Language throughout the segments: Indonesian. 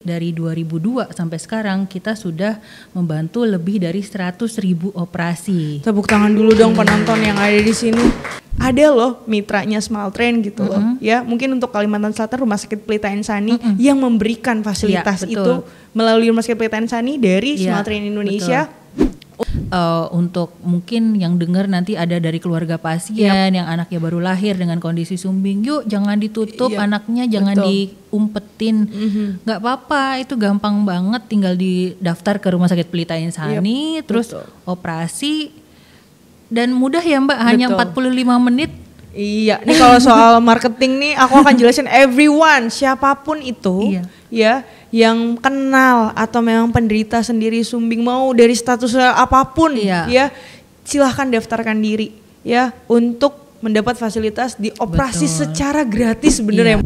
dari 2002 sampai sekarang kita sudah membantu lebih dari 100.000 operasi. Tepuk tangan dulu dong penonton yang ada di sini. Ada loh mitranya Smaltren gitu loh. Ya, mungkin untuk Kalimantan Selatan Rumah Sakit Pelita Insani yang memberikan fasilitas itu melalui Rumah Sakit Pelita Insani dari Smaltren Indonesia. Untuk mungkin yang dengar nanti ada dari keluarga pasien yang anaknya baru lahir dengan kondisi sumbing, yuk jangan ditutup anaknya, jangan diumpetin, nggak apa-apa, itu gampang banget, tinggal didaftar ke Rumah Sakit Pelita Insani, terus operasi dan mudah ya Mbak, hanya 45 menit. Iya, nih kalau soal marketing nih aku akan jelasin everyone, siapapun itu ya yang kenal atau memang penderita sendiri sumbing, mau dari status apapun ya, silahkan daftarkan diri ya untuk mendapat fasilitas di operasi secara gratis sebenarnya.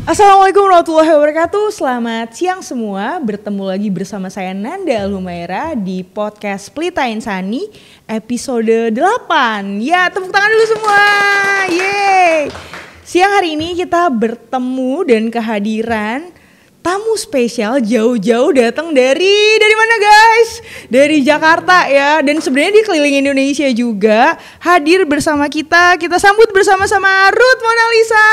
Assalamualaikum warahmatullahi wabarakatuh. Selamat siang semua. Bertemu lagi bersama saya Nanda Al-Humaira di podcast Pelita Insani episode 8. Ya, tepuk tangan dulu semua. Yeay. Siang hari ini kita bertemu dan kehadiran tamu spesial jauh-jauh datang dari mana guys? Dari Jakarta ya, dan sebenarnya di keliling Indonesia juga hadir bersama kita. Kita sambut bersama-sama Ruth Monalisa.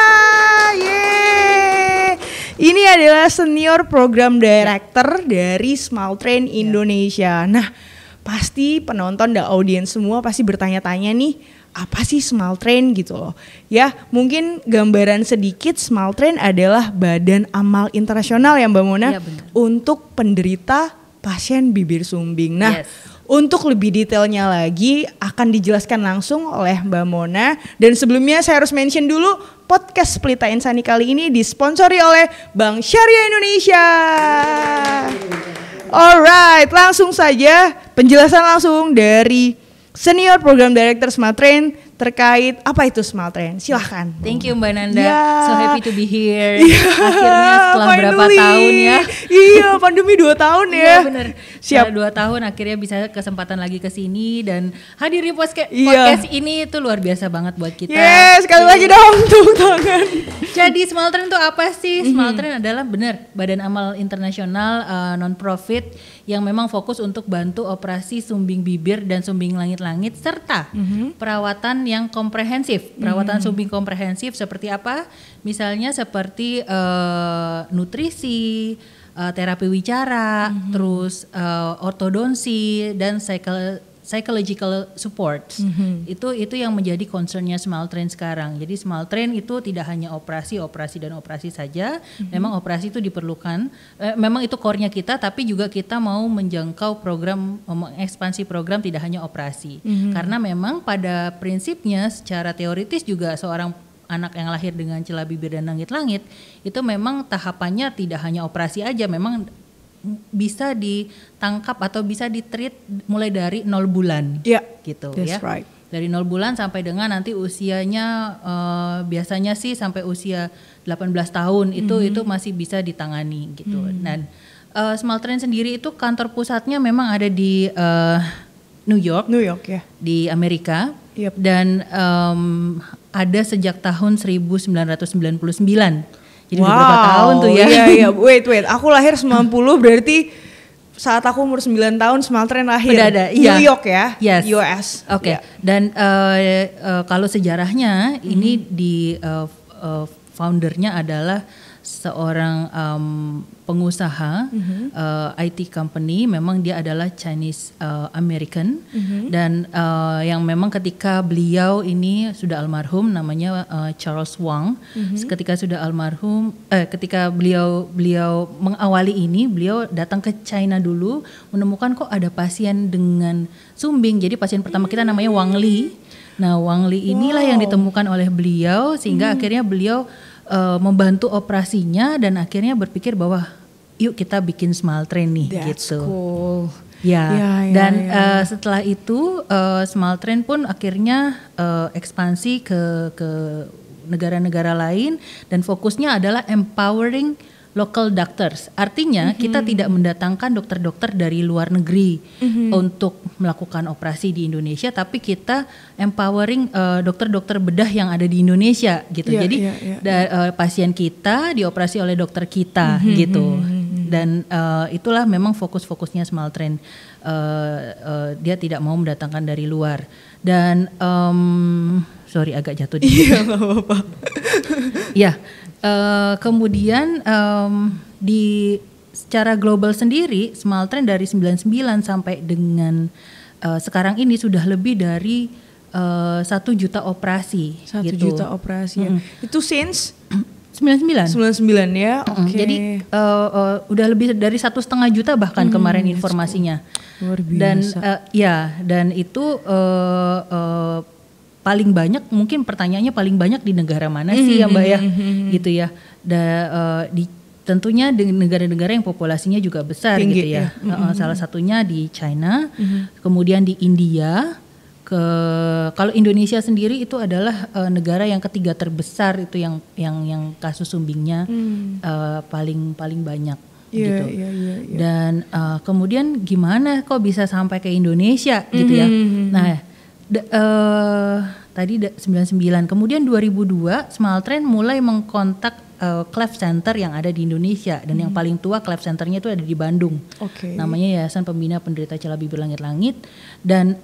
Yeay. Ini adalah Senior Program Director dari Smaltren Indonesia. Nah, pasti penonton dan audiens semua pasti bertanya-tanya nih, apa sih Smaltren gitu loh. Ya, mungkin gambaran sedikit, Smaltren adalah Badan Amal Internasional ya Mbak Mona, untuk penderita pasien bibir sumbing. Nah, untuk lebih detailnya lagi akan dijelaskan langsung oleh Mbak Mona. Dan sebelumnya saya harus mention dulu, podcast Pelita Insani kali ini disponsori oleh Bank Syariah Indonesia. Alright, langsung saja penjelasan langsung dari Senior Program Director Smaltren terkait apa itu Smaltren. Silahkan. Thank you Mbak Nanda, so happy to be here. Akhirnya setelah berapa tahun ya. Iya, pandemi 2 tahun ya. Iya benar. Setelah 2 tahun akhirnya bisa kesempatan lagi ke sini dan hadir di podcast ini itu luar biasa banget buat kita. Yes, sekali lagi dong tepuk tangan. Jadi Smaltren itu apa sih? Smaltren adalah Badan Amal Internasional non-profit yang memang fokus untuk bantu operasi sumbing bibir dan sumbing langit-langit serta perawatan yang komprehensif. Perawatan sumbing komprehensif seperti apa? Misalnya seperti nutrisi, terapi wicara, terus ortodonsi dan psychological support. Itu yang menjadi concernnya Smaltren sekarang. Jadi Smaltren itu tidak hanya operasi saja. Memang operasi itu diperlukan. Memang itu core-nya kita, tapi juga kita mau menjangkau program, mengekspansi program tidak hanya operasi. Karena memang pada prinsipnya secara teoritis juga seorang anak yang lahir dengan celah bibir dan langit-langit itu memang tahapannya tidak hanya operasi aja, memang bisa ditangkap atau bisa ditreat mulai dari 0 bulan gitu ya. Right. Dari 0 bulan sampai dengan nanti usianya biasanya sih sampai usia 18 tahun itu masih bisa ditangani gitu. Dan Smaltren sendiri itu kantor pusatnya memang ada di New York ya, di Amerika. Dan ada sejak tahun 1999. Jadi beberapa tahun tuh ya. Iya. Wait. Aku lahir 90 berarti saat aku umur 9 tahun Smaltren lahir. Udah ada, New York ya, US. Oke. Dan kalau sejarahnya ini di foundernya adalah seorang pengusaha IT company, memang dia adalah Chinese American dan yang memang ketika beliau ini sudah almarhum namanya Charles Wang. Ketika sudah almarhum, ketika beliau mengawali ini, beliau datang ke China dulu, menemukan kok ada pasien dengan sumbing. Jadi pasien pertama kita namanya Wang Li. Nah, Wang Li inilah yang ditemukan oleh beliau sehingga akhirnya beliau membantu operasinya dan akhirnya berpikir bahwa yuk kita bikin Smaltren nih. That's gitu. Cool. Dan setelah itu Smaltren pun akhirnya ekspansi ke negara-negara lain dan fokusnya adalah empowering local doctors. Artinya kita tidak mendatangkan dokter-dokter dari luar negeri untuk melakukan operasi di Indonesia, tapi kita empowering dokter-dokter bedah yang ada di Indonesia gitu. Jadi pasien kita dioperasi oleh dokter kita gitu. Dan itulah memang fokus-fokusnya Smaltren. Dia tidak mau mendatangkan dari luar. Dan sorry agak jatuh dikit. Iya, nggak apa-apa. Ya. Kemudian di secara global sendiri Smaltren dari 99 sampai dengan sekarang ini sudah lebih dari 1 juta operasi. 1 gitu. juta operasi ya. Itu since 99 ya. Oke. Jadi udah lebih dari 1,5 juta bahkan kemarin informasinya. Luar biasa. Dan itu paling banyak, mungkin pertanyaannya paling banyak di negara mana sih ya Mbak ya, gitu ya. Tentunya di negara-negara yang populasinya juga besar tinggi, gitu ya. Salah satunya di China, kemudian di India. Kalau Indonesia sendiri itu adalah negara yang ketiga terbesar itu yang kasus sumbingnya paling banyak. Gitu. Dan kemudian gimana kok bisa sampai ke Indonesia gitu ya. Nah, tadi 99, kemudian 2002 Smaltren mulai mengkontak cleft center yang ada di Indonesia, dan yang paling tua cleft centernya itu ada di Bandung. Namanya Yayasan Pembina Penderita Celah Bibir Langit-Langit. Dan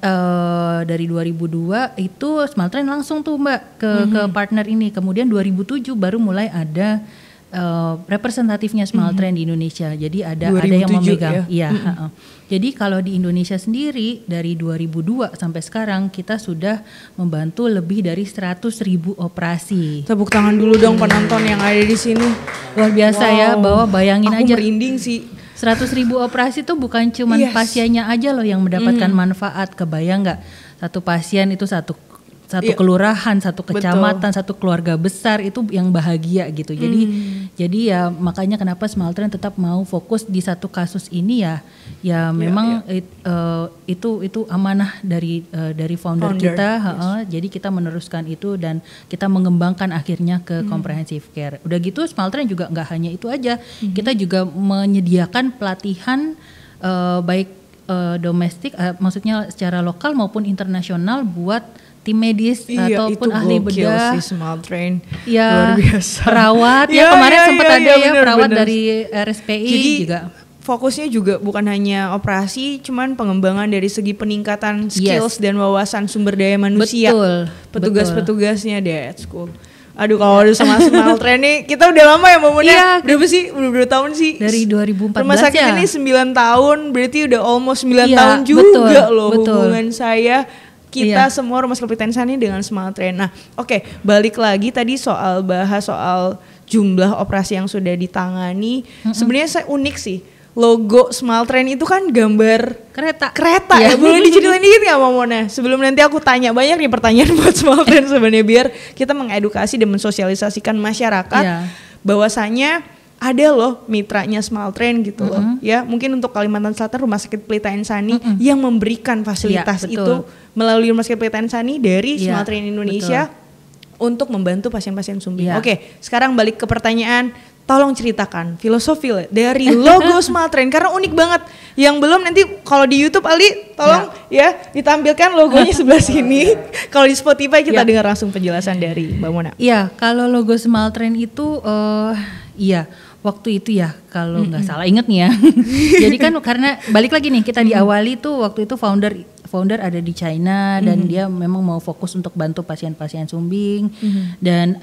dari 2002 itu Smaltren langsung tuh Mbak ke partner ini. Kemudian 2007 baru mulai ada representatifnya Smaltren di Indonesia. Jadi ada yang memegang. Ya? Jadi kalau di Indonesia sendiri dari 2002 sampai sekarang kita sudah membantu lebih dari 100.000 operasi. Tepuk tangan dulu dong penonton yang ada di sini. Luar biasa ya, bahwa bayangin aku aja. Aku merinding sih. 100.000 operasi itu bukan cuma pasiennya aja loh yang mendapatkan manfaat. Kebayang nggak? Satu pasien itu satu kelurahan, satu kecamatan, satu keluarga besar itu yang bahagia gitu. Jadi ya makanya kenapa Smaltren tetap mau fokus di satu kasus ini ya memang itu amanah dari founder kita. Jadi kita meneruskan itu dan kita mengembangkan akhirnya ke comprehensive care. Udah gitu Smaltren juga nggak hanya itu aja. Kita juga menyediakan pelatihan baik domestik, maksudnya secara lokal maupun internasional buat tim medis ataupun ahli bedah, Smaltren, ya, luar biasa. Perawat, kemarin sempat ada perawat dari RSPI. Jadi, juga. Fokusnya juga bukan hanya operasi, cuman pengembangan dari segi peningkatan skills dan wawasan sumber daya manusia. Petugas-petugasnya that's cool. Aduh kalau udah sama Smaltren nih, kita udah lama ya Mbak Mona? Berapa sih? Udah berapa tahun sih? Dari 2014 Rumah sakit ini 9 tahun, berarti udah almost 9 tahun juga loh hubungan saya. Kita semua rumah sakit Pelita Insani dengan Smaltren. Nah, balik lagi tadi bahas soal jumlah operasi yang sudah ditangani. Sebenarnya saya unik sih. Logo Smaltren itu kan gambar kereta ya. Boleh diceritain dikit nggak Mbak Mona? Sebelum nanti aku tanya, banyak nih pertanyaan buat Smaltren sebenarnya, biar kita mengedukasi dan mensosialisasikan masyarakat bahwasanya ada loh mitranya Smaltren gitu loh ya. Mungkin untuk Kalimantan Selatan Rumah Sakit Pelita Insani yang memberikan fasilitas itu melalui Rumah Sakit Pelita Insani dari Smaltren Indonesia untuk membantu pasien-pasien sumbing. Sekarang balik ke pertanyaan, tolong ceritakan filosofi dari logo Smaltren karena unik banget. Yang belum nanti kalau di YouTube Ali tolong ditampilkan logonya sebelah sini. Kalau di Spotify kita dengar langsung penjelasan dari Mbak Mona. Iya, kalau logo Smaltren itu waktu itu ya kalau nggak salah inget nih ya. Jadi kan karena balik lagi nih kita diawali tuh waktu itu founder ada di China dan dia memang mau fokus untuk bantu pasien-pasien sumbing dan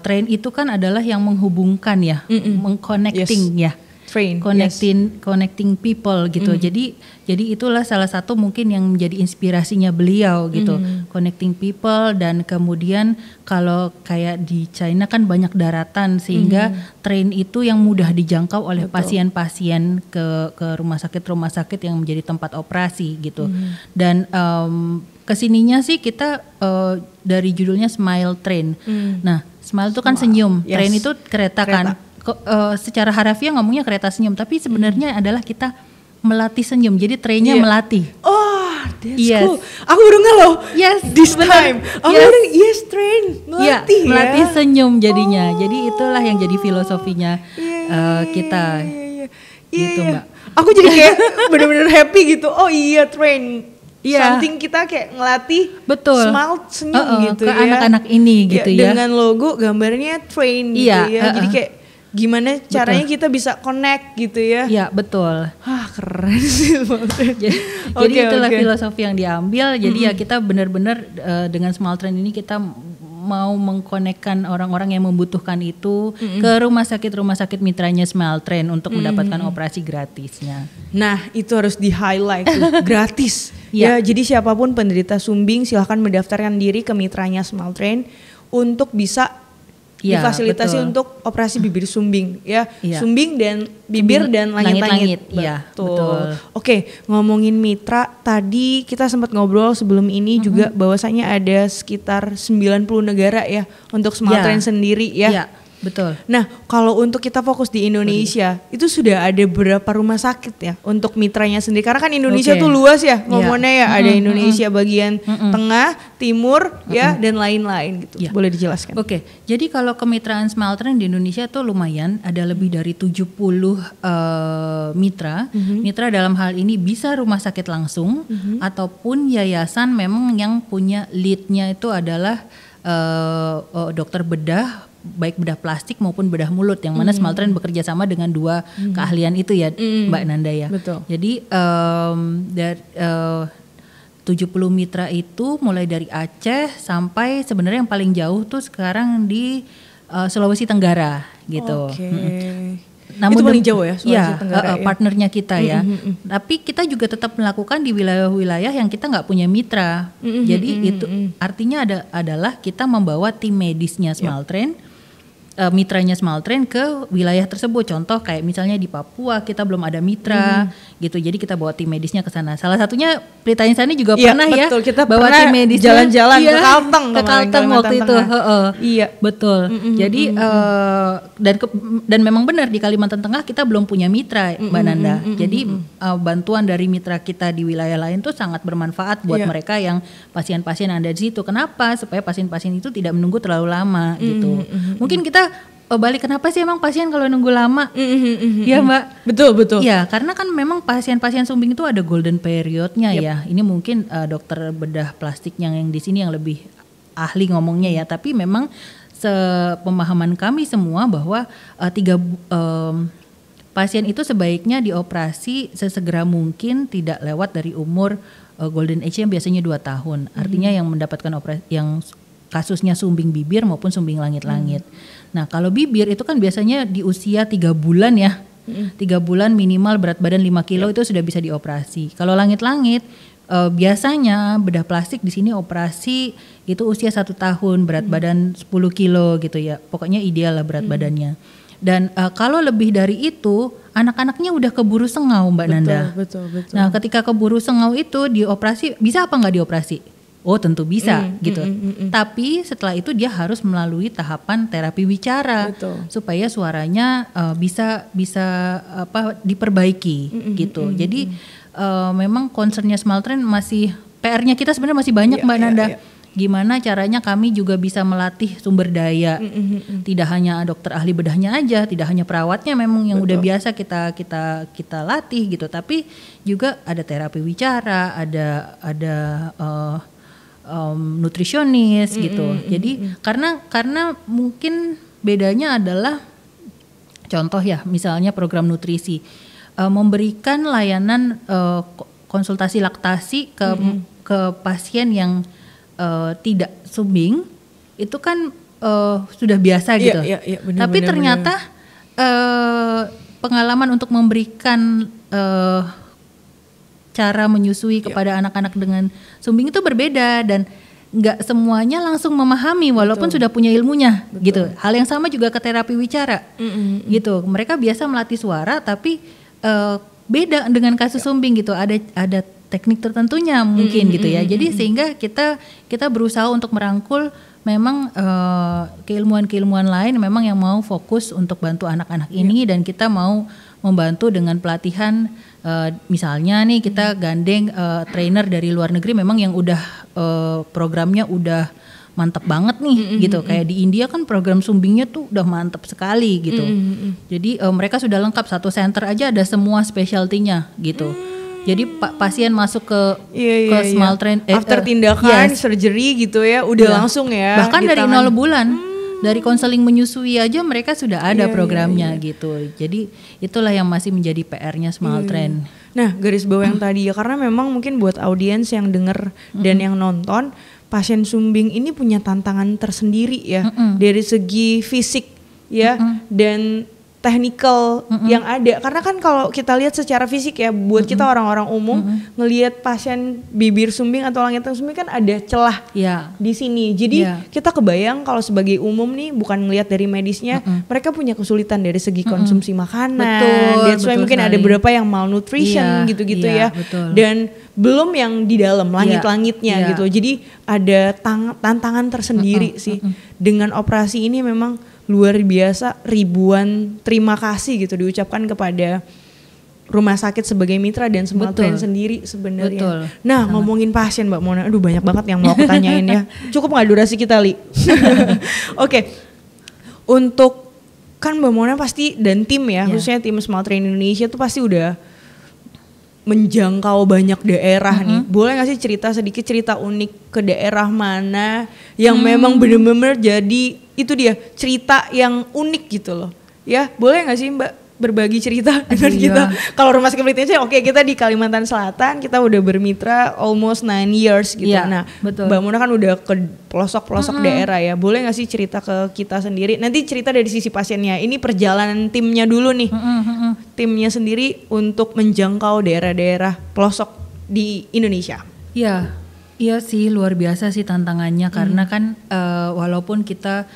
train itu kan adalah yang menghubungkan ya, mengconnecting connecting people gitu. Jadi itulah salah satu mungkin yang menjadi inspirasinya beliau gitu. Connecting people, dan kemudian kalau kayak di China kan banyak daratan sehingga train itu yang mudah dijangkau oleh pasien-pasien ke rumah sakit yang menjadi tempat operasi gitu. Dan kesininya sih kita dari judulnya Smile Train. Nah, Smile itu kan senyum, train itu kereta kan. Secara harafiah ngomongnya kereta senyum, tapi sebenarnya adalah kita melatih senyum. Jadi trainnya melatih. Oh, that's cool. Aku baru nggak loh. This time. Aku baru train melatih melatih senyum jadinya. Jadi itulah yang jadi filosofinya. kita. Gitu Mbak. Aku jadi kayak bener-bener happy gitu. Oh iya, train. Iya. Something kita kayak ngelatih smile, senyum gitu ke ya. anak-anak ini gitu ya. Dengan logo gambarnya train gitu ya. Jadi kayak gimana caranya kita bisa connect gitu ya. Iya betul. Keren sih. Jadi itulah filosofi yang diambil. Jadi ya kita benar-benar dengan Smile Train ini kita mau mengkonekkan orang-orang yang membutuhkan itu ke rumah sakit mitranya Smile Train untuk mendapatkan operasi gratisnya. Nah itu harus di highlight tuh, gratis. Ya jadi siapapun penderita sumbing silahkan mendaftarkan diri ke mitranya Smile Train untuk bisa difasilitasi untuk operasi bibir sumbing sumbing dan bibir dan langit-langit. Betul. Oke, ngomongin mitra tadi kita sempat ngobrol sebelum ini juga bahwasanya ada sekitar 90 negara ya untuk Smile Train sendiri ya. Iya, betul. Nah, kalau untuk kita fokus di Indonesia, itu sudah ada berapa rumah sakit ya untuk mitranya sendiri? Karena kan Indonesia tuh luas ya ngomongnya ya, ada Indonesia bagian tengah, timur ya dan lain-lain gitu. Boleh dijelaskan? Oke, jadi kalau kemitraan Smile Train di Indonesia tuh lumayan, ada lebih dari 70 mitra. Mitra dalam hal ini bisa rumah sakit langsung ataupun yayasan memang yang punya lead-nya itu adalah dokter bedah, baik bedah plastik maupun bedah mulut, yang mana Smile Train bekerja sama dengan dua keahlian itu ya Mbak Nanda ya. Betul. Jadi dari 70 mitra itu mulai dari Aceh sampai sebenarnya yang paling jauh tuh sekarang di Sulawesi Tenggara gitu. Namun itu paling jauh ya Sulawesi Tenggara partnernya kita ya. Tapi kita juga tetap melakukan di wilayah-wilayah yang kita nggak punya mitra. Jadi itu artinya adalah kita membawa tim medisnya Smile Train, mitranya Smile Train ke wilayah tersebut. Contoh kayak misalnya di Papua kita belum ada mitra gitu. Jadi kita bawa tim medisnya ke sana. Salah satunya Pelita Insani juga pernah betul. Kita bawa tim medis jalan-jalan ke Kalteng. Ke Kalteng waktu itu. Iya, betul. Jadi dan memang benar di Kalimantan Tengah kita belum punya mitra Mbak Nanda. Jadi bantuan dari mitra kita di wilayah lain tuh sangat bermanfaat buat mereka yang pasien-pasien yang ada di situ. Kenapa? Supaya pasien-pasien itu tidak menunggu terlalu lama gitu. Mungkin kita balik, kenapa sih emang pasien kalau nunggu lama? Ya Mbak. Betul. Ya karena kan memang pasien-pasien sumbing itu ada golden periodnya ya. Ini mungkin dokter bedah plastik yang di sini yang lebih ahli ngomongnya ya. Tapi memang sepemahaman kami semua bahwa pasien itu sebaiknya dioperasi sesegera mungkin, tidak lewat dari umur golden age yang biasanya 2 tahun. Artinya yang mendapatkan operasi yang kasusnya sumbing bibir maupun sumbing langit-langit. Nah kalau bibir itu kan biasanya di usia 3 bulan ya. 3 bulan minimal berat badan 5 kilo itu sudah bisa dioperasi. Kalau langit-langit biasanya bedah plastik di sini operasi itu usia 1 tahun, berat badan 10 kilo gitu ya. Pokoknya ideal lah berat badannya. Dan kalau lebih dari itu anak-anaknya udah keburu sengau Mbak Nanda. Betul. Nah ketika keburu sengau itu dioperasi, bisa apa nggak dioperasi? Oh tentu bisa gitu. Tapi setelah itu dia harus melalui tahapan terapi wicara supaya suaranya bisa diperbaiki gitu. Jadi memang concernnya Smile Train masih, PR-nya kita sebenarnya masih banyak Mbak Nanda. Gimana caranya kami juga bisa melatih sumber daya. Tidak hanya dokter ahli bedahnya aja, tidak hanya perawatnya memang yang udah biasa kita latih gitu, tapi juga ada terapi wicara, ada nutrisionis gitu. Jadi karena mungkin bedanya adalah contoh ya, misalnya program nutrisi memberikan layanan konsultasi laktasi ke pasien yang tidak sumbing itu kan sudah biasa gitu. Tapi ternyata pengalaman untuk memberikan cara menyusui kepada anak-anak dengan sumbing itu berbeda dan nggak semuanya langsung memahami walaupun sudah punya ilmunya gitu. Hal yang sama juga ke terapi wicara gitu. Mereka biasa melatih suara tapi beda dengan kasus sumbing gitu. Ada teknik tertentunya mungkin gitu ya. Jadi sehingga kita berusaha untuk merangkul memang keilmuan-keilmuan lain memang yang mau fokus untuk bantu anak-anak ini dan kita mau membantu dengan pelatihan. Misalnya nih kita gandeng trainer dari luar negeri memang yang udah programnya udah mantep banget nih gitu. Kayak di India kan program sumbingnya tuh udah mantep sekali gitu. Jadi mereka sudah lengkap, satu center aja ada semua specialty-nya gitu. Jadi pasien masuk ke Smile Train after tindakan surgery gitu ya, udah langsung ya. Bahkan dari 0 bulan. Dari konseling menyusui aja mereka sudah ada programnya gitu. Jadi itulah yang masih menjadi PR-nya Smile Train. Nah, garis bawah yang tadi ya, karena memang mungkin buat audiens yang denger dan yang nonton, pasien sumbing ini punya tantangan tersendiri ya, dari segi fisik ya, dan technical yang ada. Karena kan kalau kita lihat secara fisik ya, buat kita orang-orang umum ngelihat pasien bibir sumbing atau langitan sumbing kan ada celah di sini. Jadi kita kebayang kalau sebagai umum nih, bukan ngelihat dari medisnya, mereka punya kesulitan dari segi konsumsi makanan. That's why mungkin ada beberapa yang malnutrition gitu-gitu ya. Betul. Dan belum yang di dalam langit-langitnya gitu. Jadi ada tantangan tersendiri sih. Dengan operasi ini memang luar biasa, ribuan terima kasih gitu diucapkan kepada rumah sakit sebagai mitra dan Smile Train sendiri sebenarnya. Nah, ngomongin pasien Mbak Mona, aduh banyak banget yang mau aku tanyain ya. Cukup nggak durasi kita, Li? Oke. Untuk kan Mbak Mona pasti dan tim ya, khususnya tim Smile Train Indonesia tuh pasti udah menjangkau banyak daerah nih. Boleh gak sih cerita unik ke daerah mana yang memang benar-benar jadi itu dia cerita yang unik gitu loh. Ya, boleh gak sih Mbak berbagi cerita dengan kita? Kalau rumah sakit Pelita oke, kita di Kalimantan Selatan, kita udah bermitra almost 9 years gitu. Nah, Mbak Mona kan udah ke pelosok-pelosok daerah ya. Boleh gak sih cerita ke kita sendiri? Nanti cerita dari sisi pasiennya. Ini perjalanan timnya dulu nih. Timnya sendiri untuk menjangkau daerah-daerah pelosok di Indonesia. Iya sih, luar biasa sih tantangannya karena kan walaupun kita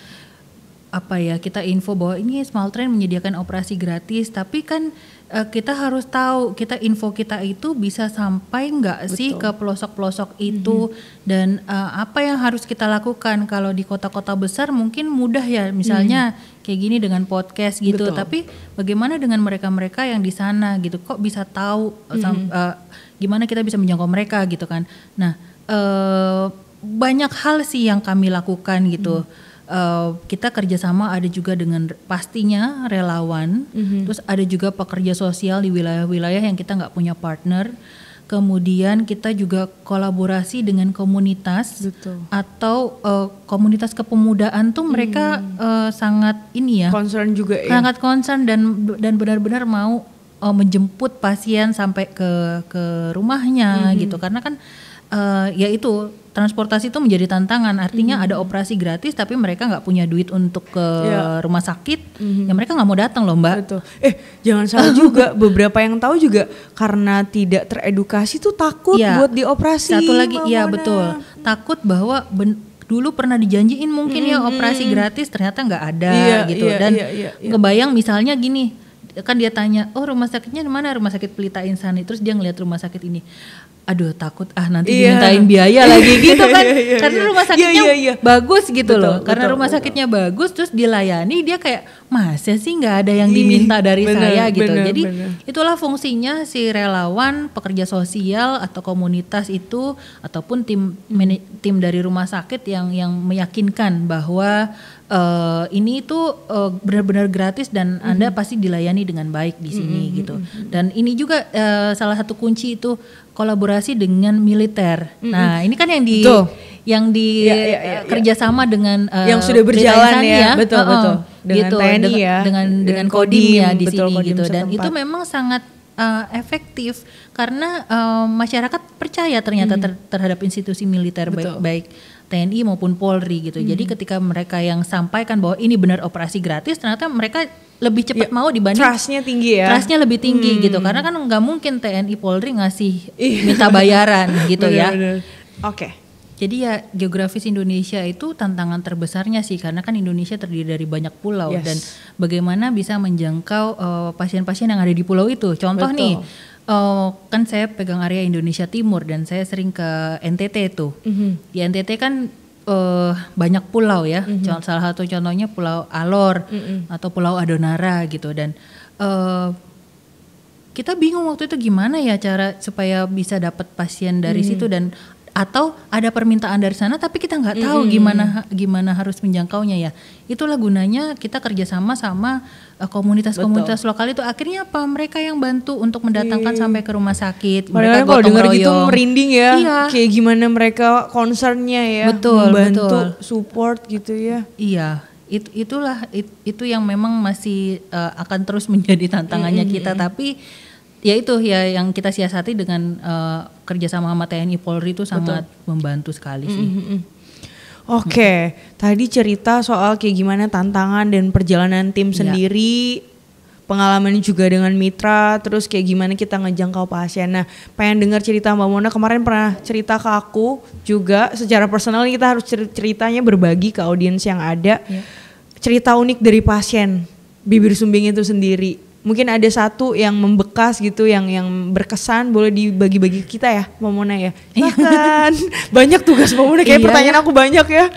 kita info bahwa ini Smile Train menyediakan operasi gratis, tapi kan kita harus tahu info kita itu bisa sampai nggak sih ke pelosok-pelosok itu dan apa yang harus kita lakukan. Kalau di kota-kota besar mungkin mudah ya, misalnya kayak gini dengan podcast gitu, tapi bagaimana dengan mereka-mereka yang di sana gitu, kok bisa tahu gimana kita bisa menjangkau mereka gitu kan. Nah banyak hal sih yang kami lakukan gitu. Kita kerjasama ada juga dengan pastinya relawan, terus ada juga pekerja sosial di wilayah-wilayah yang kita nggak punya partner. Kemudian kita juga kolaborasi dengan komunitas atau komunitas kepemudaan tuh mereka sangat concern juga ya. Sangat concern dan benar-benar mau menjemput pasien sampai ke rumahnya gitu, karena kan ya itu transportasi itu menjadi tantangan. Artinya ada operasi gratis tapi mereka nggak punya duit untuk ke rumah sakit, ya mereka nggak mau datang loh Mbak. Betul. Jangan salah juga, beberapa yang tahu juga karena tidak teredukasi tuh takut buat dioperasi. Satu lagi betul, takut bahwa dulu pernah dijanjiin mungkin operasi gratis ternyata nggak ada gitu. Dan kebayang misalnya gini, kan dia tanya, oh rumah sakitnya di mana? Rumah sakit Pelita Insani. Terus dia ngeliat rumah sakit ini, aduh takut nanti dimintain biaya lagi gitu kan. Karena rumah sakitnya bagus gitu loh. Karena rumah sakitnya bagus, terus dilayani, dia kayak masa sih nggak ada yang diminta dari saya gitu. Jadi itulah fungsinya si relawan, pekerja sosial atau komunitas itu, ataupun tim dari rumah sakit yang meyakinkan bahwa ini tuh benar-benar gratis dan Anda pasti dilayani dengan baik di sini gitu. Dan ini juga salah satu kunci itu kolaborasi dengan militer. Nah, ini kan yang di kerjasama dengan yang sudah berjalan ya. Betul. Dengan gitu, TNI ya. Dengan Kodim ya di sini Kodim gitu. Dan 14. itu memang sangat efektif karena masyarakat percaya ternyata terhadap institusi militer, baik TNI maupun Polri gitu. Jadi ketika mereka yang sampaikan bahwa ini benar operasi gratis, ternyata mereka lebih cepat mau dibanding trustnya tinggi ya. Trustnya lebih tinggi gitu, karena kan nggak mungkin TNI Polri ngasih minta bayaran gitu ya. Oke. Jadi ya geografis Indonesia itu tantangan terbesarnya sih, karena kan Indonesia terdiri dari banyak pulau dan bagaimana bisa menjangkau pasien-pasien yang ada di pulau itu. Contoh nih, kan saya pegang area Indonesia Timur dan saya sering ke NTT tuh. Di NTT kan banyak pulau ya. Salah satu contohnya Pulau Alor atau Pulau Adonara gitu, dan kita bingung waktu itu gimana ya cara supaya bisa dapat pasien dari situ, dan atau ada permintaan dari sana tapi kita nggak tahu gimana harus menjangkaunya ya. Itulah gunanya kita kerjasama sama komunitas-komunitas lokal itu. Akhirnya apa, mereka yang bantu untuk mendatangkan sampai ke rumah sakit. Padahal kalau dengar gitu merinding ya. Iya. Kayak gimana mereka concernnya ya, membantu, support gitu ya. Iya, itu yang memang masih akan terus menjadi tantangannya kita. Tapi ya itu ya yang kita siasati dengan kerjasama sama TNI Polri itu sangat membantu sekali sih. Oke, tadi cerita soal kayak gimana tantangan dan perjalanan tim sendiri, pengalaman juga dengan mitra, terus kayak gimana kita ngejangkau pasien. Nah, pengen dengar cerita Mbak Mona, kemarin pernah cerita ke aku juga secara personal, kita harus ceritanya berbagi ke audiens yang ada. Cerita unik dari pasien bibir sumbing itu sendiri. Mungkin ada satu yang membekas gitu, yang berkesan, boleh dibagi-bagi kita ya Mbak Mona ya. Silahkan. Banyak tugas Mbak Mona, kayak pertanyaan aku banyak ya.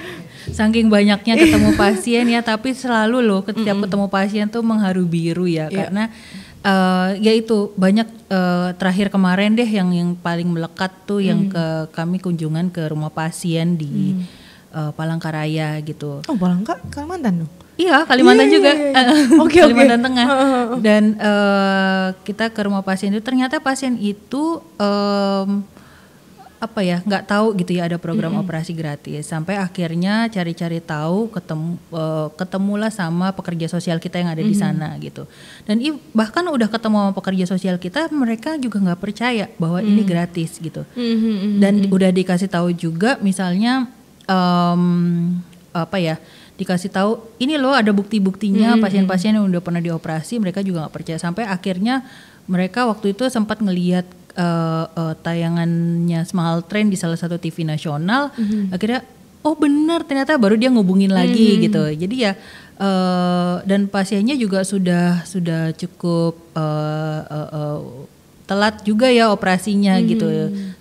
Saking banyaknya ketemu pasien ya, tapi selalu loh setiap ketemu pasien tuh mengharu biru ya. Karena ya itu banyak, terakhir kemarin deh yang paling melekat tuh yang kami kunjungan ke rumah pasien di Palangkaraya gitu. Oh, Kalimantan dong? Iya, Kalimantan juga. Kalimantan Tengah. Dan kita ke rumah pasien itu, ternyata pasien itu nggak tahu gitu ya ada program operasi gratis. Sampai akhirnya cari-cari tahu, ketemulah sama pekerja sosial kita yang ada di sana gitu. Dan bahkan udah ketemu sama pekerja sosial kita, mereka juga nggak percaya bahwa ini gratis gitu. Dan udah dikasih tahu juga, misalnya dikasih tahu ini loh ada bukti-buktinya pasien-pasien yang udah pernah dioperasi, mereka juga nggak percaya. Sampai akhirnya mereka waktu itu sempat ngelihat tayangannya Smile Train di salah satu TV nasional. Akhirnya oh benar, ternyata baru dia ngubungin lagi gitu. Jadi ya dan pasiennya juga sudah cukup telat juga ya operasinya gitu,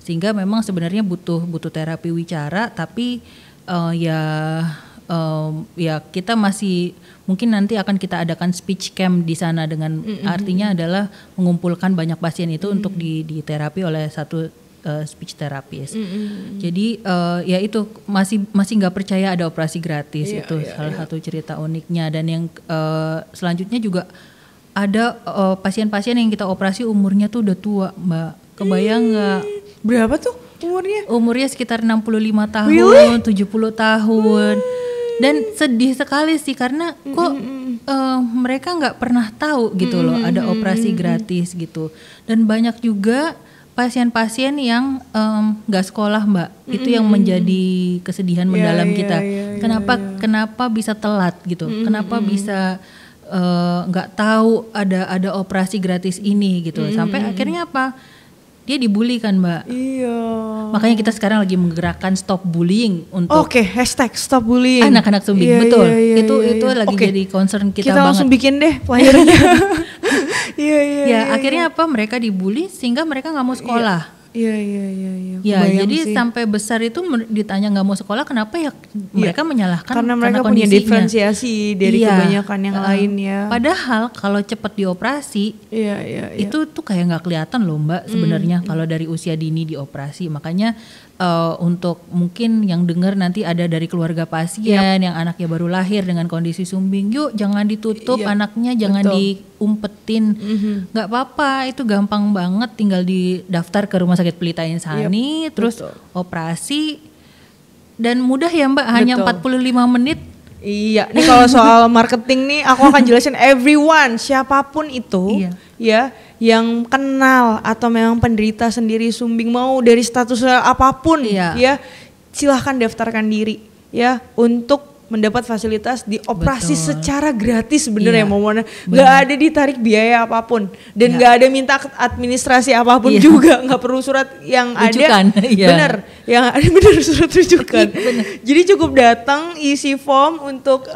sehingga memang sebenarnya butuh terapi wicara. Tapi ya kita masih mungkin nanti akan kita adakan speech camp di sana, dengan artinya adalah mengumpulkan banyak pasien itu untuk di terapi oleh satu speech therapist. Jadi ya itu masih nggak percaya ada operasi gratis. Itu salah satu cerita uniknya. Dan yang selanjutnya juga ada pasien-pasien yang kita operasi umurnya tuh udah tua, Mbak. Kebayang nggak? Berapa tuh umurnya? Umurnya sekitar 65 tahun, 70 tahun. Dan sedih sekali sih, karena kok mereka nggak pernah tahu gitu loh ada operasi gratis gitu. Dan banyak juga pasien-pasien yang nggak sekolah, Mbak. Itu yang menjadi kesedihan mendalam kita. Kenapa bisa telat gitu? Kenapa bisa nggak tahu ada operasi gratis ini gitu? Sampai akhirnya apa? Dia dibully kan, Mbak. Iya. Makanya kita sekarang lagi menggerakkan stop bullying untuk #stop bullying anak-anak sumbing. Betul. Itu lagi jadi concern kita banget. Langsung bikin deh flyernya. Iya. Akhirnya apa? Mereka dibully sehingga mereka nggak mau sekolah. Iya. Ya, jadi sampai besar itu ditanya nggak mau sekolah, kenapa ya mereka menyalahkan karena mereka punya diferensiasi dari kebanyakan yang lain ya. Padahal kalau cepat dioperasi, itu tuh kayak nggak kelihatan loh, Mbak, sebenarnya kalau dari usia dini dioperasi. Makanya untuk mungkin yang dengar nanti ada dari keluarga pasien yang anaknya baru lahir dengan kondisi sumbing, yuk jangan ditutup anaknya, jangan diumpetin, nggak apa-apa, itu gampang banget, tinggal didaftar ke Rumah Sakit Pelita Insani, terus operasi, dan mudah ya, Mbak, hanya 45 menit. Iya, nih kalau soal marketing nih aku akan jelasin everyone, siapapun itu ya yang kenal atau memang penderita sendiri sumbing, mau dari status apapun ya, silahkan daftarkan diri ya untuk mendapat fasilitas dioperasi secara gratis, bener ya Mona, nggak ada ditarik biaya apapun dan nggak ada minta administrasi apapun juga, nggak perlu surat yang rujukan. Bener, yang ada bener surat rujukan. Jadi cukup datang isi form untuk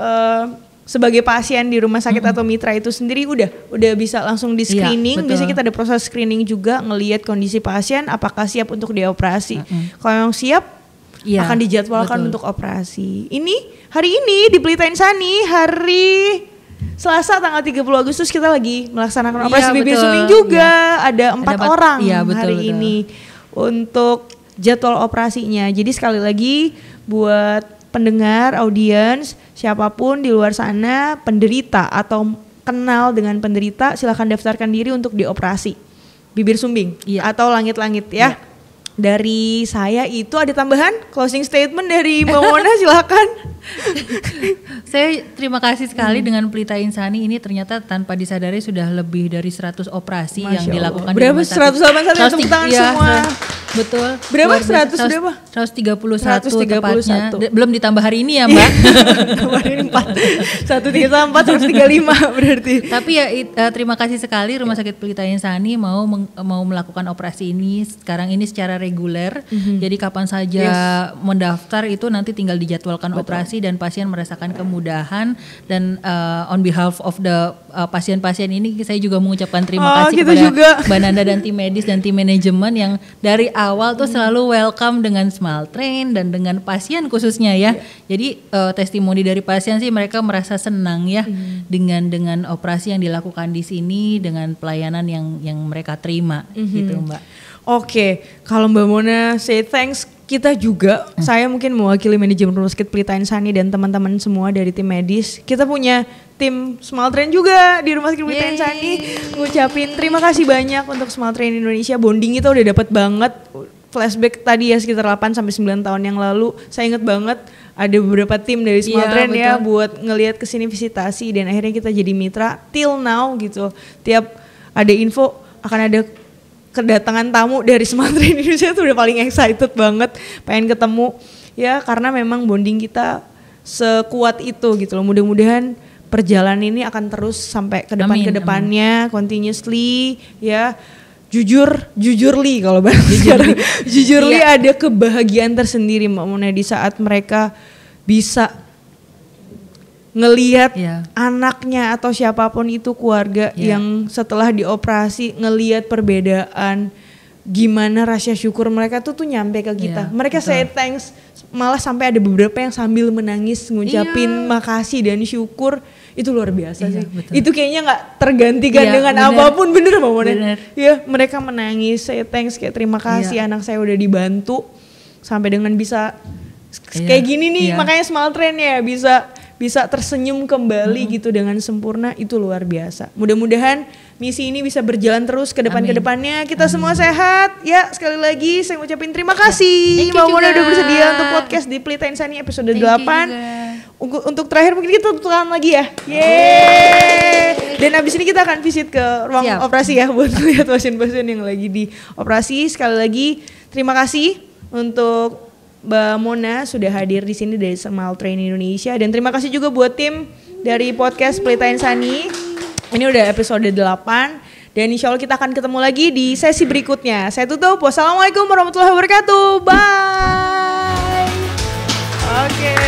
sebagai pasien di rumah sakit atau mitra itu sendiri udah bisa langsung di screening. Biasanya kita ada proses screening juga, ngelihat kondisi pasien apakah siap untuk dioperasi. Kalau yang siap akan dijadwalkan untuk operasi. Ini hari ini di Pelita Insani, hari Selasa tanggal 30 Agustus kita lagi melaksanakan operasi bibir sumbing juga. Ada 4 orang hari ini untuk jadwal operasinya. Jadi sekali lagi buat pendengar, audiens, siapapun di luar sana penderita atau kenal dengan penderita, silakan daftarkan diri untuk dioperasi bibir sumbing atau langit-langit ya. Dari saya itu ada tambahan closing statement dari Mbak Mona, silakan. Saya terima kasih sekali dengan Pelita Insani ini, ternyata tanpa disadari sudah lebih dari 100 operasi yang dilakukan. Berapa? 181 tepuk tangan semua. Betul. Berapa? 100 berapa? 131 tepatnya. Belum ditambah hari ini ya, Mbak. Kemarin 134, 135 berarti. Tapi ya terima kasih sekali Rumah Sakit Pelita Insani mau melakukan operasi ini sekarang ini secara reguler. Jadi kapan saja mendaftar itu nanti tinggal dijadwalkan operasi dan pasien merasakan kemudahan. Dan on behalf of the pasien-pasien ini saya juga mengucapkan terima kasih kepada Mbak Nanda dan tim medis dan tim manajemen yang dari awal tuh selalu welcome dengan Smile Train dan dengan pasien khususnya ya. Jadi testimoni dari pasien sih mereka merasa senang ya dengan operasi yang dilakukan di sini, dengan pelayanan yang mereka terima gitu Mbak. Oke, kalau Mbak Mona say thanks, kita juga, saya mungkin mewakili manajemen Rumah Sakit Pelita Insani dan teman-teman semua dari tim medis. Kita punya tim Smile Train juga di Rumah Sakit Pelita Insani. Ngucapin terima kasih banyak untuk Smile Train Indonesia. Bonding kita udah dapat banget. Flashback tadi ya sekitar 8-9 tahun yang lalu. Saya inget banget ada beberapa tim dari Smile Train ya buat ngelihat kesini visitasi dan akhirnya kita jadi mitra till now gitu. Tiap ada info akan ada kedatangan tamu dari Smile Train Indonesia tuh udah paling excited banget pengen ketemu ya, karena memang bonding kita sekuat itu gitu loh. Mudah-mudahan perjalanan ini akan terus sampai ke depannya continuously ya. Jujurly kalau bahasa sekarang jujurly ada kebahagiaan tersendiri Mbak Mona di saat mereka bisa ngelihat anaknya atau siapapun itu keluarga yang setelah dioperasi ngelihat perbedaan, gimana rasa syukur mereka tuh nyampe ke kita. Mereka say thanks, malah sampai ada beberapa yang sambil menangis ngucapin makasih dan syukur. Itu luar biasa sih. Betul. Itu kayaknya nggak tergantikan dengan apapun, bener Mbak Mona. Ya, mereka menangis, say thanks, kayak terima kasih anak saya udah dibantu sampai dengan bisa kayak gini nih. Makanya Smile Train ya bisa tersenyum kembali gitu dengan sempurna, itu luar biasa. Mudah-mudahan misi ini bisa berjalan terus ke depannya. Kita semua sehat. Ya, sekali lagi saya ngucapin terima kasih Mbak Mona udah bersedia untuk podcast di Pelita Insani episode 8. Untuk terakhir mungkin kita tutupan lagi ya. Yeay. Dan abis ini kita akan visit ke ruang operasi ya buat melihat pasien-pasien yang lagi di operasi. Sekali lagi terima kasih untuk Mbak Mona sudah hadir di sini dari Smile Train Indonesia, dan terima kasih juga buat tim dari podcast Pelita Insani. Ini udah episode 8 dan insya Allah kita akan ketemu lagi di sesi berikutnya. Saya tutup. Wassalamualaikum warahmatullahi wabarakatuh. Bye. Oke.